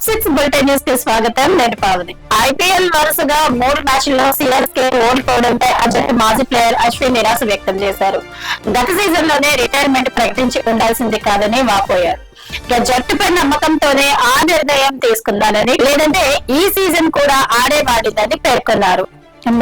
Six bulletin news కి స్వాగతం. నేను పావని. ఐపీఎల్ వరుసగా 3 మ్యాచ్ల్లో సిఎస్కే ఓడిపోవడంపై ఆ జట్టు మాజీ ప్లేయర్ అశ్విన్ నిరాశ వ్యక్తం చేశారు. గత సీజన్ లోనే రిటైర్మెంట్ ప్రకటించి ఉండాల్సింది కాదని వాపోయారు. జట్టుపై నమ్మకంతోనే ఆ నిర్ణయం తీసుకుందానని, లేదంటే ఈ సీజన్ కూడా ఆడేవాడిదని పేర్కొన్నారు.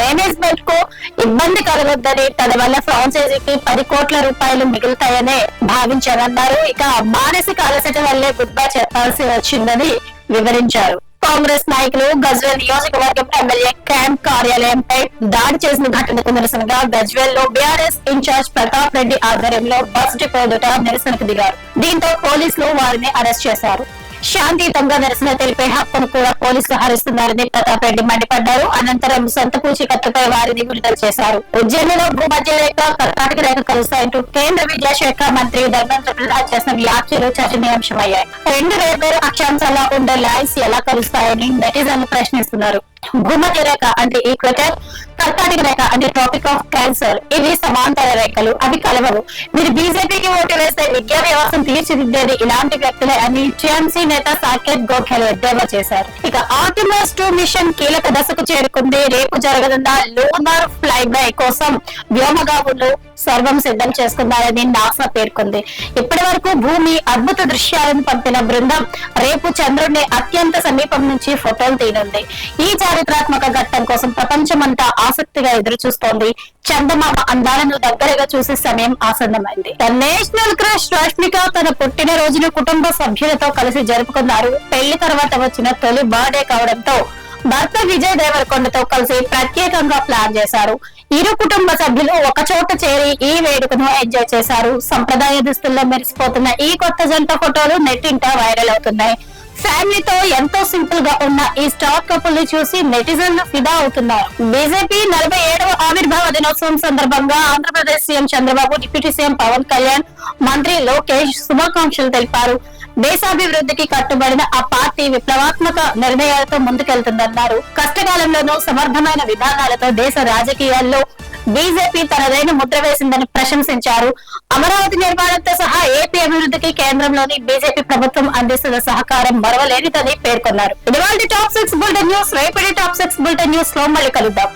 మేనేజ్మెంట్ కు ఇబ్బంది కలగొద్దని, తన వల్ల ఫ్రాంచైజీకి 10 కోట్ల రూపాయలు మిగులుతాయనే భావించారన్నారు. ఇక మానసిక అలసట వల్లే గుడ్ బై చెప్పాల్సి వచ్చిందని వివరించారు. కాంగ్రెస్ నాయకులు గజ్వేల్ నియోజకవర్గం ఎమ్మెల్యే క్యాంప్ కార్యాలయంపై దాడి చేసిన ఘటనకు నిరసనగా గజ్వేల్ లో బీఆర్ఎస్ ఇన్ఛార్జ్ ప్రతాప్ రెడ్డి ఆధ్వర్యంలో బస్ డిపో ఎదుట నిరసనకు దిగారు. దీంతో పోలీసులు వారిని అరెస్ట్ చేశారు. శాంతియుతంగా నిరసన తెలిపే హక్కును కూడా పోలీసులు హరిస్తున్నారని ప్రతాప్ రెడ్డి మండిపడ్డారు. అనంతరం సొంత పూచికత్తుపై వారిని విడుదల చేశారు. ఉజ్జయినిలో భూమధ్య రేఖ కర్ణాటక రేఖ కలుస్తాయంటూ కేంద్ర విద్యాశాఖ మంత్రి ధర్మేంద్ర ప్రధాన్ చేసిన వ్యాఖ్యలు చర్చనీయాంశమయ్యాయి. 2 వేర్వేరు అక్షాంశాల ఉండే లైన్స్ ఎలా కలుస్తాయని నెటిజన్లు ప్రశ్నిస్తున్నారు. భూమధ్య రేఖ అంటే ఈక్వేటర్, కర్ణాటక రేఖ అంటే ట్రాపిక్ ఆఫ్ క్యాన్సర్. ఇవి సమాంతర రేఖలు, అవి కలవవు. మీరు బీజేపీకి ఓటు వేస్తే విద్యా వ్యవస్థను తీర్చిదిద్దేది ఇలాంటి వ్యక్తులే అని టీఎంసీ నేత సాకేత్ గోఖలే ఎద్దేవా చేశారు. ఇక ఆర్టిమస్ 2 మిషన్ కీలక దశకు చేరుకుంది. రేపు జరగనున్న లూనార్ ఫ్లైబై కోసం వ్యోమగాములు సర్వం సిద్ధం చేసుకున్నారని నాసా పేర్కొంది. ఇప్పటి వరకు భూమి అద్భుత దృశ్యాలను పంపిన బృందం రేపు చంద్రుడిని అత్యంత సమీపం నుంచి ఫోటోలు తీయనుంది. ఈ చారిత్రాత్మక ఘట్టం కోసం ప్రపంచమంతా ఆసక్తిగా ఎదురు చూస్తోంది. చందమామ అందాలను దగ్గరగా చూసే సమయం ఆసన్నమైంది. నేషనల్ క్రష్ రష్మిక తన పుట్టిన రోజును కుటుంబ సభ్యులతో కలిసి జరుపుకున్నారు. పెళ్లి తర్వాత వచ్చిన తొలి బర్త్డే కావడంతో భర్త విజయ్ దేవరకొండతో కలిసి ప్రత్యేకంగా ప్లాన్ చేశారు. ఇరు కుటుంబ సభ్యులు ఒక చోట చేరి ఈ వేడుకను ఎంజాయ్ చేశారు. సంప్రదాయ దుస్తుల్లో మెరిసిపోతున్న ఈ కొత్త జంట ఫోటోలు నెట్టింట వైరల్ అవుతున్నాయి. ఫ్యామిలీతో ఎంతో సింపుల్ గా ఉన్న ఈ స్టార్ కపుల్ ని చూసి నెటిజన్లు ఫిదా అవుతున్నారు. బీజేపీ 47వ ఆవిర్భావ దినోత్సవం సందర్భంగా Andhra Pradesh CM Chandrababu, deputy CM Pawan Kalyan, మంత్రి లోకేష్ శుభాకాంక్షలు తెలిపారు. దేశాభివృద్ధికి కట్టుబడిన ఆ పార్టీ విప్లవాత్మక నిర్ణయాలతో ముందుకెళ్తుందన్నారు. కష్టకాలంలోనూ సమర్థమైన విధానాలతో దేశ రాజకీయాల్లో బీజేపీ తనదైన ముద్ర వేసిందని ప్రశంసించారు. అమరావతి నిర్మాణంతో సహా ఏపీ అభివృద్ధికి కేంద్రంలోని బీజేపీ ప్రభుత్వం అందిస్తున్న సహకారం మరవలేనిదని పేర్కొన్నారు. ఇవాళ టాప్ 6 బులెటిన్ న్యూస్. రేపటి టాప్ 6 బులెటిన్ న్యూస్ లో మళ్ళీ కలుద్దాం.